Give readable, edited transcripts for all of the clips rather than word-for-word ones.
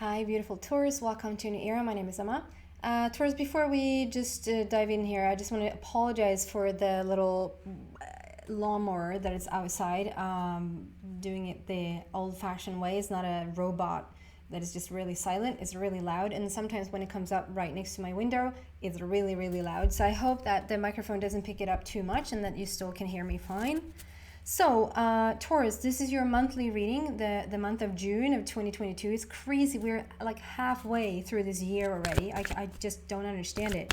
Hi, beautiful Taurus. Welcome to a new era. My name is Emma. Taurus, before we just dive in here, I just want to apologize for the little lawnmower that is outside. Doing it the old-fashioned way. It's not a robot that is just really silent. It's really loud, and sometimes when it comes up right next to my window, it's really, really loud. So I hope that the microphone doesn't pick it up too much and that you still can hear me fine. So, Taurus, this is your monthly reading, the month of June of 2022. It's crazy. We're like halfway through this year already. I just don't understand it.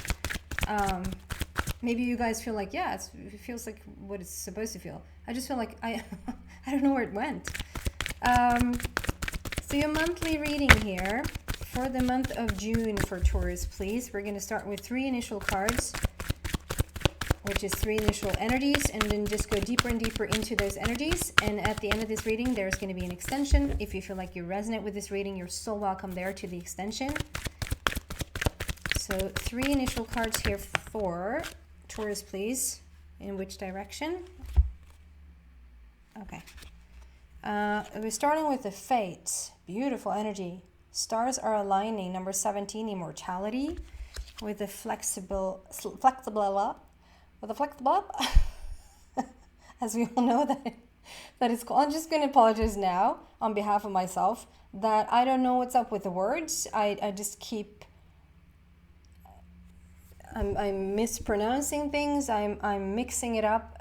Maybe you guys feel like, yeah, it feels like what it's supposed to feel. I just feel like I don't know where it went. So your monthly reading here for the month of June for Taurus, please. We're going to start with 3 initial cards, which is 3 initial energies, and then just go deeper and deeper into those energies. And at the end of this reading, there's going to be an extension. If you feel like you resonate with this reading, you're so welcome there to the extension. So 3 initial cards here for Taurus, please. In which direction? Okay. We're starting with the Fates. Beautiful energy. Stars are aligning. Number 17, immortality. With the flexible, as we all know that it's called. I'm just going to apologize now on behalf of myself that I don't know what's up with the words. I just keep I'm mispronouncing things. I'm mixing it up,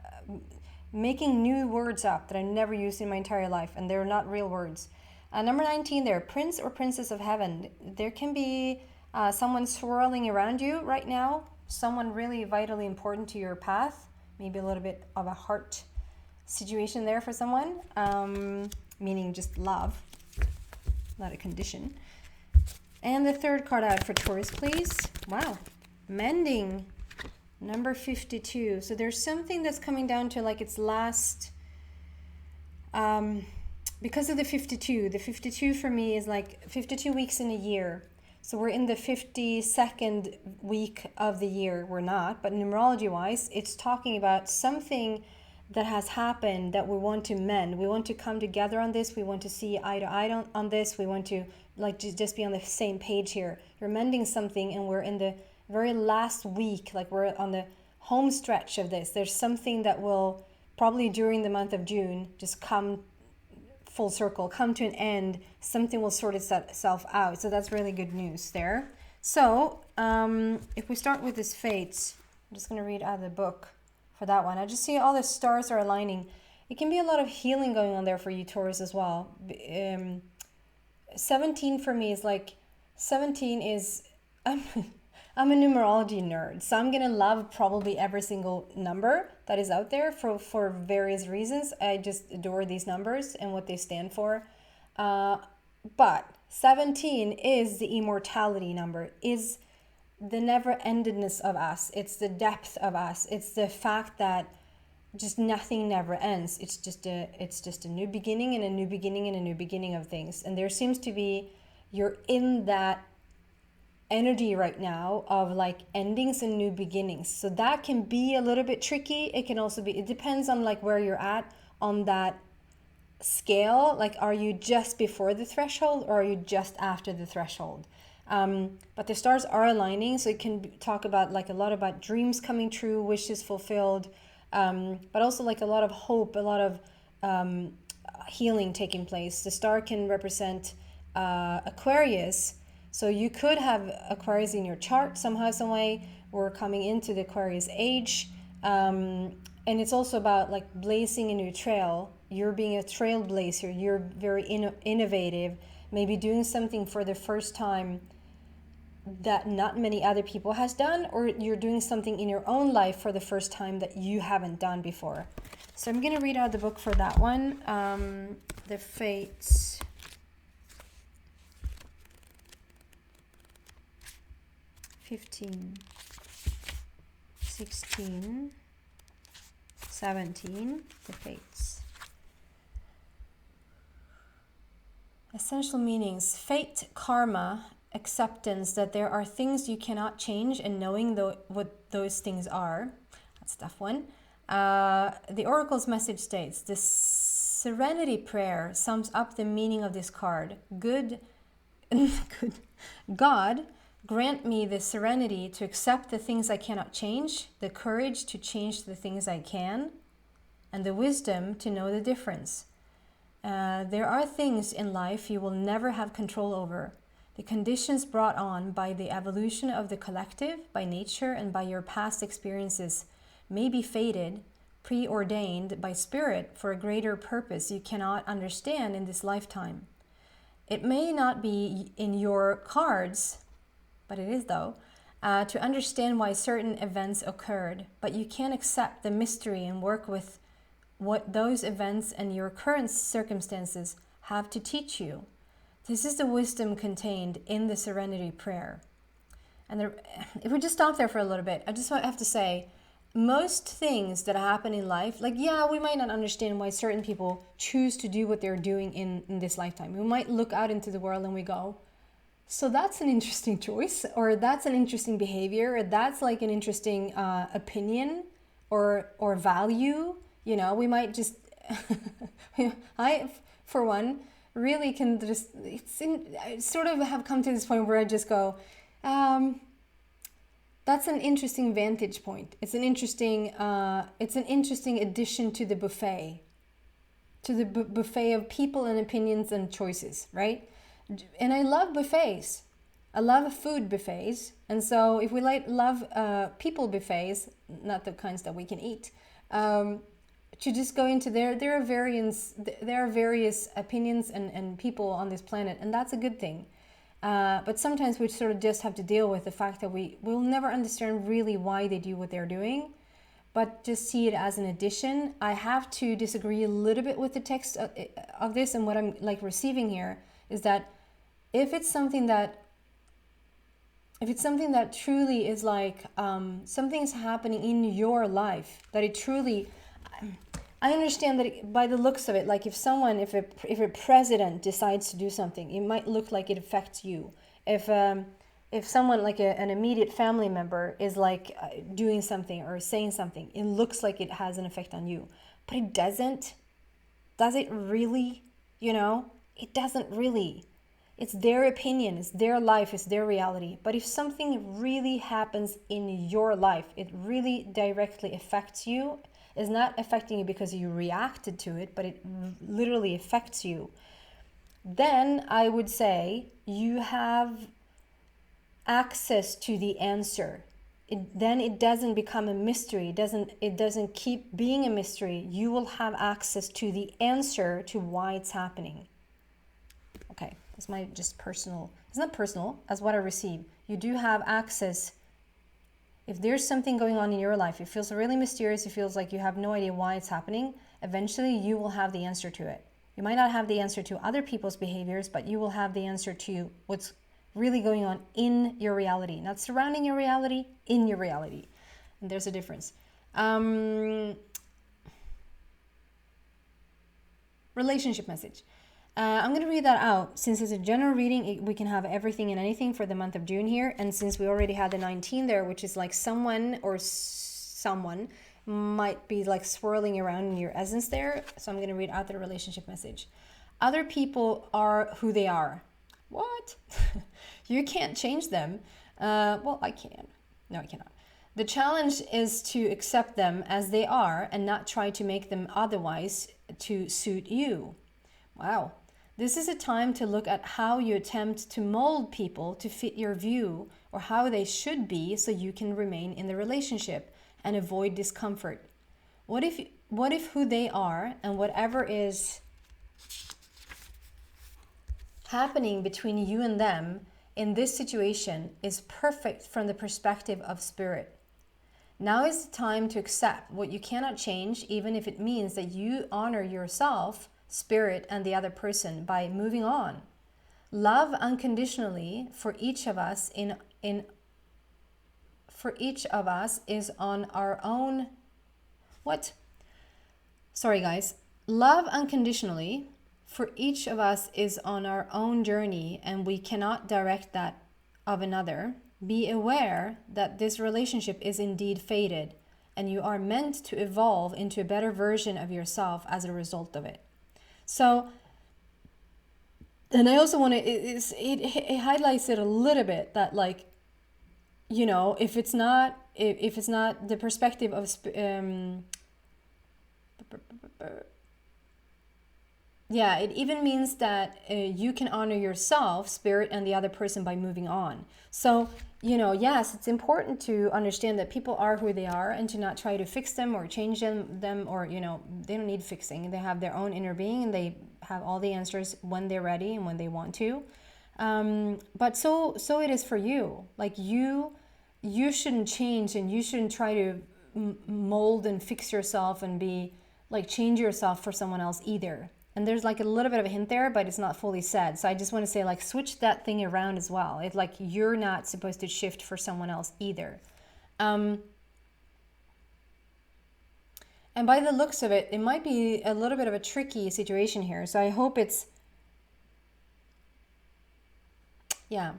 making new words up that I never used in my entire life, and they're not real words. Number 19 there, Prince or Princess of Heaven. There can be someone swirling around you right now, someone really vitally important to your path, maybe a little bit of a heart situation there for someone, meaning just love, not a condition. And the third card out for Taurus, please. Wow, mending, number 52. So there's something that's coming down to like its last, because of the 52. The 52 for me is like 52 weeks in a year. So we're in the 52nd week of the year. We're not, but numerology-wise, it's talking about something that has happened that we want to mend. We want to come together on this. We want to see eye to eye on this. We want to like just be on the same page here. You're mending something, and we're in the very last week. Like we're on the home stretch of this. There's something that will probably during the month of June just come full circle, come to an end. Something will sort itself out. So that's really good news there. So if we start with this Fates, I'm just going to read out of the book for that one. I just see all the stars are aligning. It can be a lot of healing going on there for you, Taurus, as well. 17 for me is like, 17 is, I'm a numerology nerd, so I'm gonna love probably every single number that is out there for various reasons. I just adore these numbers and what they stand for. But 17 is the immortality number, is the never-endedness of us. It's the depth of us. It's the fact that just nothing never ends. It's just a new beginning and a new beginning and a new beginning of things. And there seems to be, you're in that energy right now of like endings and new beginnings. So that can be a little bit tricky. It can also be, it depends on like where you're at on that scale. Like, are you just before the threshold or are you just after the threshold? But the stars are aligning, so it can talk about like a lot about dreams coming true, wishes fulfilled, but also like a lot of hope, a lot of healing taking place. The star can represent Aquarius. So you could have Aquarius in your chart somehow, some way. We're coming into the Aquarius age. And it's also about like blazing a new trail. You're being a trailblazer. You're very innovative. Maybe doing something for the first time that not many other people has done, or you're doing something in your own life for the first time that you haven't done before. So I'm going to read out the book for that one. The Fates. 15, 16, 17, the Fates. Essential meanings: fate, karma, acceptance that there are things you cannot change, and knowing what those things are. That's a tough one. The Oracle's message states, the Serenity Prayer sums up the meaning of this card. Good God, grant me the serenity to accept the things I cannot change, the courage to change the things I can, and the wisdom to know the difference. There are things in life you will never have control over. The conditions brought on by the evolution of the collective, by nature, and by your past experiences may be fated, preordained by spirit for a greater purpose you cannot understand in this lifetime. It may not be in your cards, but it is though, to understand why certain events occurred, but you can accept the mystery and work with what those events and your current circumstances have to teach you. This is the wisdom contained in the Serenity Prayer. And if we just stop there for a little bit, I just have to say, most things that happen in life, like, yeah, we might not understand why certain people choose to do what they're doing in this lifetime. We might look out into the world and we go, so that's an interesting choice, or that's an interesting behavior, or that's like an interesting opinion or value. You know, we might just, I, for one, really can just, I sort of have come to this point where I just go, that's an interesting vantage point. It's an interesting addition to the buffet, buffet of people and opinions and choices, right? And I love buffets. I love food buffets. And so if we love people buffets, not the kinds that we can eat, to just go into there are various opinions and people on this planet, and that's a good thing. But sometimes we sort of just have to deal with the fact that we'll never understand really why they do what they're doing, but just see it as an addition. I have to disagree a little bit with the text of this, and what I'm like receiving here is that if it's something that truly is like something is happening in your life, that it truly, I understand that by the looks of it, like if a president decides to do something, it might look like it affects you. If someone like an immediate family member is like doing something or saying something, it looks like it has an effect on you, but it doesn't. Does it really? You know, it doesn't really. It's their opinion, it's their life, it's their reality. But if something really happens in your life, it really directly affects you. It's not affecting you because you reacted to it, but it literally affects you. Then I would say you have access to the answer. Then it doesn't become a mystery. It doesn't keep being a mystery. You will have access to the answer to why it's happening. Okay, that's my just personal. It's not personal, as what I receive. You do have access. If there's something going on in your life, it feels really mysterious, it feels like you have no idea why it's happening, eventually you will have the answer to it. You might not have the answer to other people's behaviors, but you will have the answer to what's really going on in your reality. Not surrounding your reality, in your reality. And there's a difference. Relationship message. I'm going to read that out. Since it's a general reading, we can have everything and anything for the month of June here. And since we already had the 19 there, which is like someone might be like swirling around in your essence there. So I'm going to read out the relationship message. Other people are who they are. What? You can't change them. Well, I can. No, I cannot. The challenge is to accept them as they are and not try to make them otherwise to suit you. Wow. This is a time to look at how you attempt to mold people to fit your view or how they should be so you can remain in the relationship and avoid discomfort. What if who they are and whatever is happening between you and them in this situation is perfect from the perspective of spirit? Now is the time to accept what you cannot change, even if it means that you honor yourself, spirit, and the other person by moving on. Love unconditionally for each of us is on our own. What? Sorry, guys. Love unconditionally for each of us is on our own journey, and we cannot direct that of another. Be aware that this relationship is indeed fated, and you are meant to evolve into a better version of yourself as a result of it. So And I also want to, it highlights it a little bit that like, you know, if it's not the perspective of yeah, it even means that you can honor yourself, spirit, and the other person by moving on. So, you know, yes, it's important to understand that people are who they are and to not try to fix them or change them or, you know, they don't need fixing. They have their own inner being and they have all the answers when they're ready and when they want to. But so it is for you. Like you shouldn't change and you shouldn't try to mold and fix yourself and be like change yourself for someone else either. And there's like a little bit of a hint there, but it's not fully said. So I just want to say like switch that thing around as well. It's like you're not supposed to shift for someone else either. And by the looks of it, it might be a little bit of a tricky situation here. So I hope it's, yeah.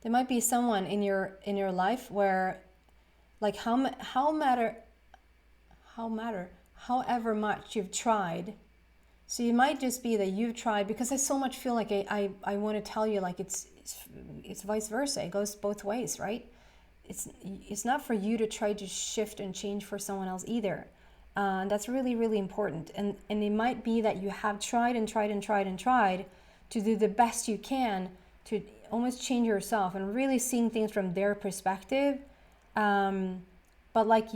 There might be someone in your life where like however much you've tried. So it might just be that you've tried, because I so much feel like I want to tell you like it's vice versa. It goes both ways, right? It's not for you to try to shift and change for someone else either. That's really, really important. And it might be that you have tried and tried and tried and tried to do the best you can to almost change yourself and really seeing things from their perspective. But like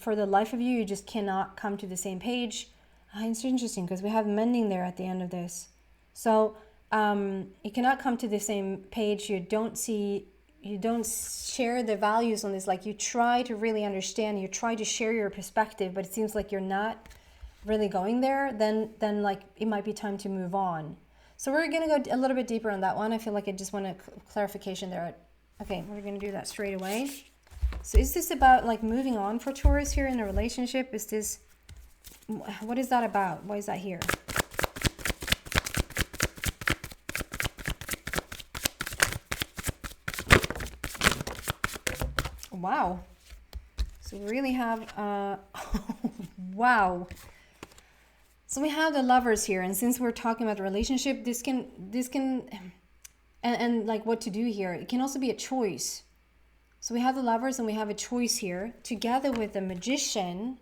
for the life of you, you just cannot come to the same page. It's interesting because we have mending there at the end of this. So you cannot come to the same page. You don't share the values on this. Like you try to really understand, you try to share your perspective, but it seems like you're not really going there. Then like it might be time to move on. So we're going to go a little bit deeper on that one. I feel like I just want a clarification there. Okay, we're going to do that straight away. So is this about like moving on for Taurus here in a relationship? Is this, what is that about? Why is that here? Wow. So we really have, wow. So we have the Lovers here, and since we're talking about the relationship, this can, and like what to do here, it can also be a choice. So we have the Lovers and we have a choice here, together with the Magician,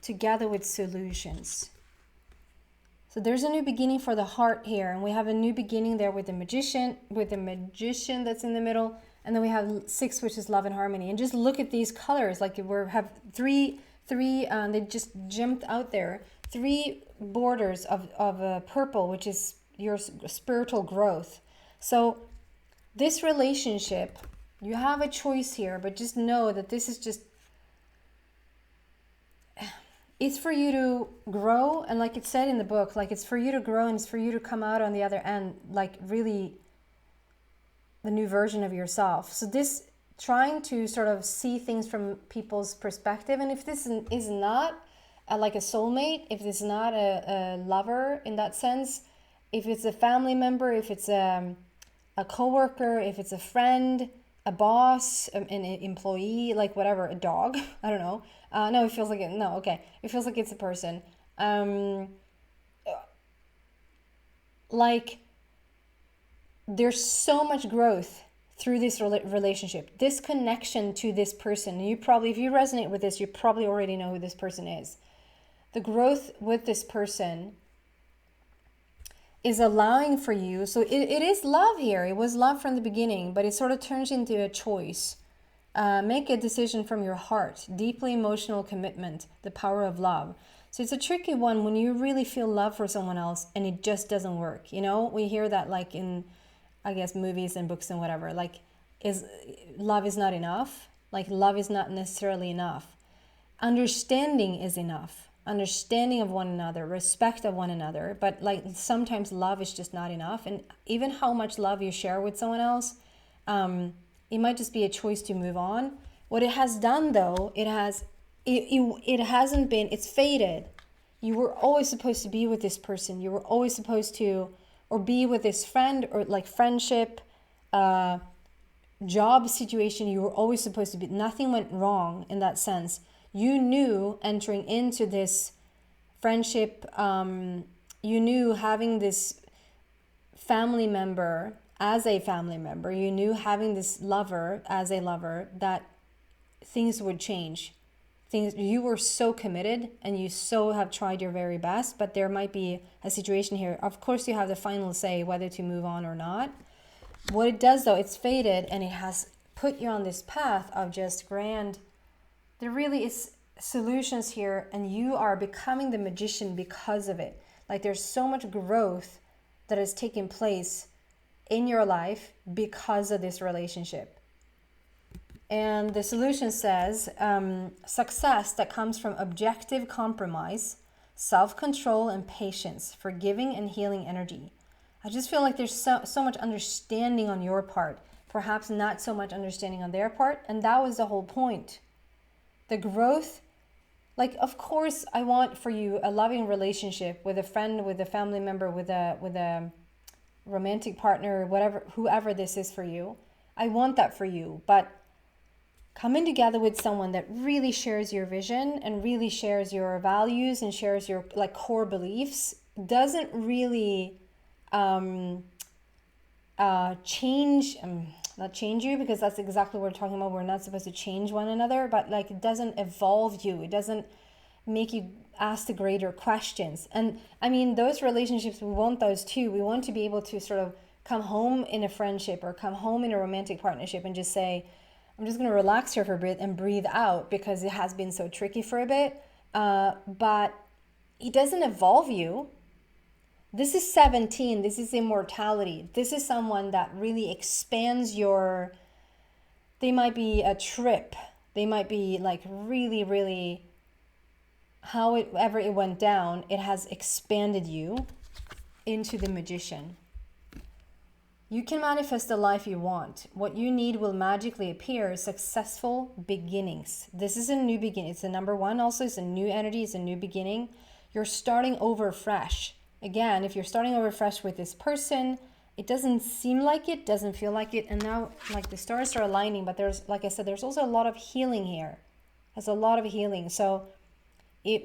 together with solutions. So there's a new beginning for the heart here, and we have a new beginning there with the Magician that's in the middle, and then we have 6, which is love and harmony. And just look at these colors, like we have three. They just jumped out there. 3 borders of purple, which is your spiritual growth. So this relationship, you have a choice here, but just know that this is just, it's for you to grow. And like it said in the book, like it's for you to grow and it's for you to come out on the other end, like really the new version of yourself. So this trying to sort of see things from people's perspective. And if this is not like a soulmate, if it's not a lover in that sense, if it's a family member, if it's a coworker, if it's a friend, a boss, an employee, like whatever, a dog, I don't know. No, it feels like it. No, okay. It feels like it's a person. Like there's so much growth through this relationship, this connection to this person. You probably, if you resonate with this, you probably already know who this person is. The growth with this person is allowing for you. So it is love here. It was love from the beginning, but it sort of turns into a choice. Make a decision from your heart. Deeply emotional commitment, the power of love. So it's a tricky one when you really feel love for someone else and it just doesn't work. You know, we hear that like in, I guess, movies and books and whatever, like love is not enough. Like love is not necessarily enough. Understanding is enough. Understanding of one another, respect of one another. But like sometimes love is just not enough. And even how much love you share with someone else, it might just be a choice to move on. What it has done though, it hasn't been, it's faded. You were always supposed to be with this person. You were always supposed to, or be with this friend, or like friendship, job situation. You were always supposed to be, nothing went wrong in that sense. You knew entering into this friendship, you knew having this family member, as a family member, you knew having this lover as a lover that things would change. Things, you were so committed and you so have tried your very best, but there might be a situation here. Of course, you have the final say whether to move on or not. What it does though, it's faded and it has put you on this path of just grand. There really is solutions here, and you are becoming the magician because of it. Like there's so much growth that has taken place in your life because of this relationship. And the solution says success that comes from objective compromise, self-control and patience, forgiving and healing energy. I just feel like there's so much understanding on your part, perhaps not so much understanding on their part, and that was the whole point. The growth, like of course I want for you a loving relationship with a friend, with a family member, with a romantic partner, whatever, whoever this is for you. I want that for you, but coming together with someone that really shares your vision and really shares your values and shares your like core beliefs doesn't really change, not change you, because that's exactly what we're talking about. We're not supposed to change one another, but like it doesn't evolve you. It doesn't make you ask the greater questions. And I mean, those relationships, we want those too. We want to be able to sort of come home in a friendship or come home in a romantic partnership and just say, I'm just going to relax here for a bit and breathe out because it has been so tricky for a bit. But it doesn't evolve you. This is 17. This is immortality. This is someone that really expands your, they might be a trip. They might be like really, really, however it went down, it has expanded you into the magician. You can manifest the life you want. What you need will magically appear. Successful beginnings. This is a new beginning. It's the number one. Also, it's a new energy. It's a new beginning. You're starting over fresh. Again, if you're starting over fresh with this person, it doesn't seem like it, doesn't feel like it. And now like the stars are aligning, but there's, like I said, there's also a lot of healing here. There's a lot of healing. So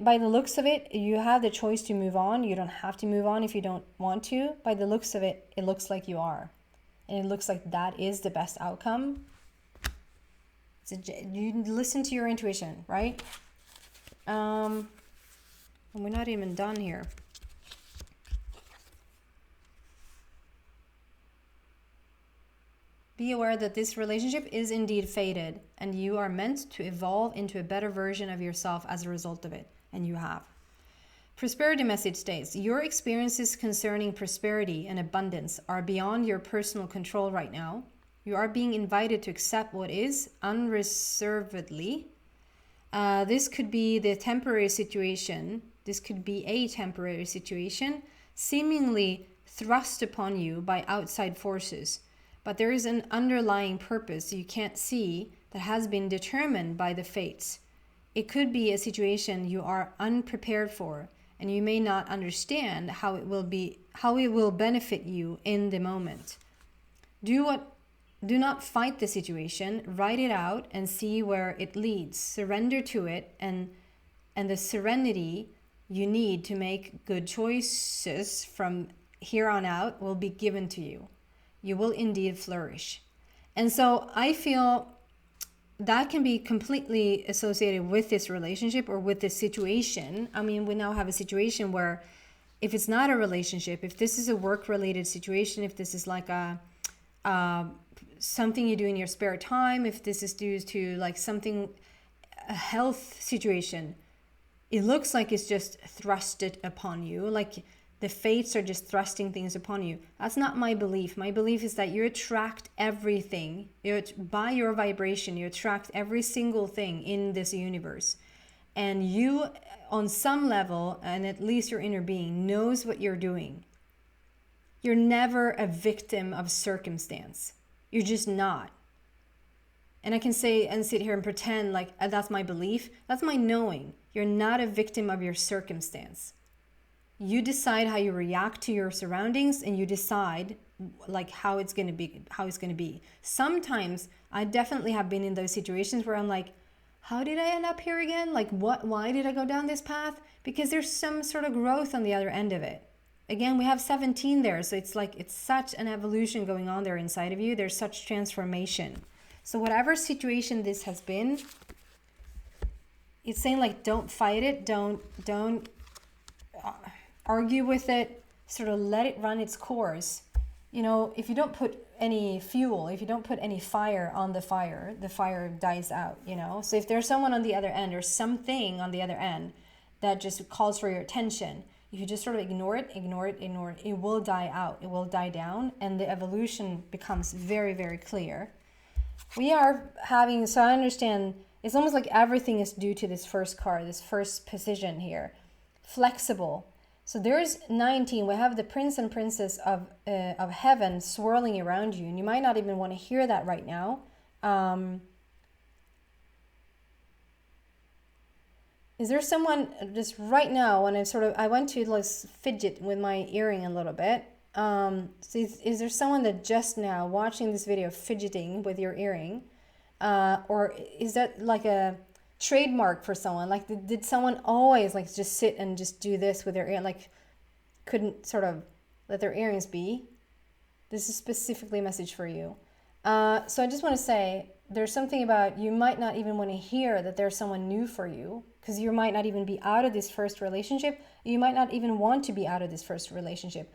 by the looks of it, you have the choice to move on. You don't have to move on if you don't want to. By the looks of it, it looks like you are. And it looks like that is the best outcome. You listen to your intuition, right? And we're not even done here. Be aware that this relationship is indeed fated, and you are meant to evolve into a better version of yourself as a result of it, and you have. Prosperity message states, your experiences concerning prosperity and abundance are beyond your personal control right now. You are being invited to accept what is unreservedly. This could be the temporary situation. This could be a temporary situation seemingly thrust upon you by outside forces. But there is an underlying purpose you can't see that has been determined by the fates. It could be a situation you are unprepared for, and you may not understand how it will benefit you in the moment. Do not fight the situation, write it out and see where it leads. Surrender to it, and the serenity you need to make good choices from here on out will be given to you. You will indeed flourish. And so I feel that can be completely associated with this relationship or with this situation. I mean, we now have a situation where if it's not a relationship, if this is a work-related situation, if this is like a something you do in your spare time, if this is due to like something, a health situation, it looks like it's just thrusted upon you, like the fates are just thrusting things upon you. That's not my belief. My belief is that you attract everything. By your vibration, you attract every single thing in this universe. And you, on some level, and at least your inner being, knows what you're doing. You're never a victim of circumstance. You're just not. And I can say and sit here and pretend like that's my belief. That's my knowing. You're not a victim of your circumstance. You decide how you react to your surroundings, and you decide like how it's going to be. Sometimes I definitely have been in those situations where I'm like, how did I end up here again? Like why did I go down this path? Because there's some sort of growth on the other end of it. again, we have 17 there. So it's like, it's such an evolution going on there inside of you. There's such transformation. So whatever situation this has been, it's saying like, don't fight it. Don't argue with it. Sort of let it run its course. You know, if you don't put any fuel, if you don't put any fire on the fire dies out, you know? So if there's someone on the other end or something on the other end that just calls for your attention, if you just sort of ignore it, it will die out, it will die down, and the evolution becomes very, very clear. We are having, so I understand, it's almost like everything is due to this first card, this first position here. Flexible. So there's 19. We have the prince and princess of heaven swirling around you, and you might not even want to hear that right now. Is there someone just right now when I went to like fidget with my earring a little bit. So is there someone that just now watching this video fidgeting with your earring? Or is that like a trademark for someone? Like did someone always like just sit and just do this with their ear, like couldn't sort of let their earrings be? This is specifically a message for you. So I just want to say there's something about, you might not even want to hear that there's someone new for you, because you might not even be out of this first relationship. You might not even want to be out of this first relationship.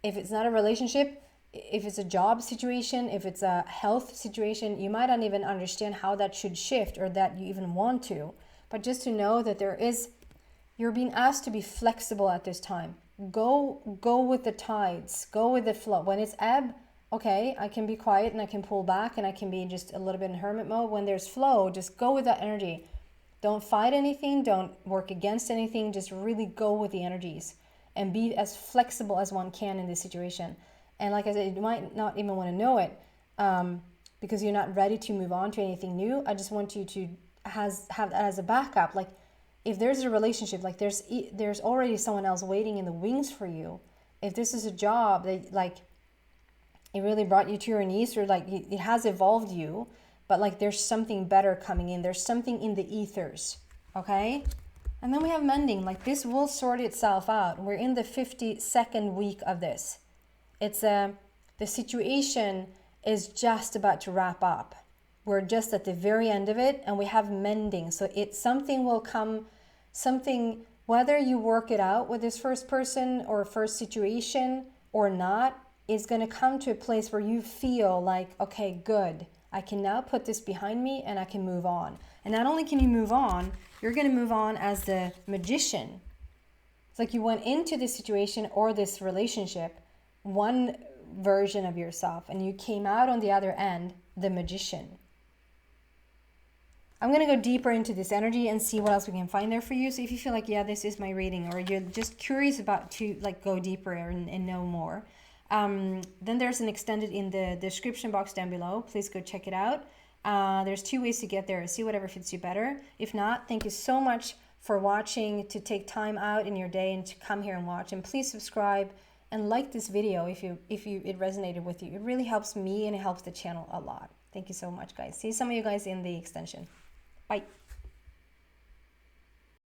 If it's not a relationship, if it's a job situation, if it's a health situation, you might not even understand how that should shift or that you even want to. But just to know that you're being asked to be flexible at this time. Go with the tides, go with the flow. When it's ebb, okay, I can be quiet and I can pull back and I can be just a little bit in hermit mode. When there's flow, just go with that energy. Don't fight anything, don't work against anything, just really go with the energies and be as flexible as one can in this situation. And like I said, you might not even want to know it because you're not ready to move on to anything new. I just want you to have that as a backup. Like if there's a relationship, like there's already someone else waiting in the wings for you. If this is a job that like it really brought you to your knees, or like it has evolved you, but like there's something better coming in. There's something in the ethers, okay? And then we have mending. Like this will sort itself out. We're in the 52nd week of this. It's the situation is just about to wrap up. We're just at the very end of it, and we have mending. So something will come, whether you work it out with this first person or first situation or not, is going to come to a place where you feel like, okay, good. I can now put this behind me and I can move on. And not only can you move on, you're going to move on as the magician. It's like you went into this situation or this relationship, one version of yourself, and you came out on the other end, the magician. I'm going to go deeper into this energy and see what else we can find there for you. So if you feel like, yeah, this is my reading, or you're just curious about to like go deeper and know more, then there's an extended in the description box down below. Please go check it out. There's 2 ways to get there. See whatever fits you better. If not, thank you so much for watching, to take time out in your day and to come here and watch. And please subscribe and like this video if it resonated with you. It really helps me and it helps the channel a lot. Thank you so much, guys. See some of you guys in the extension. Bye.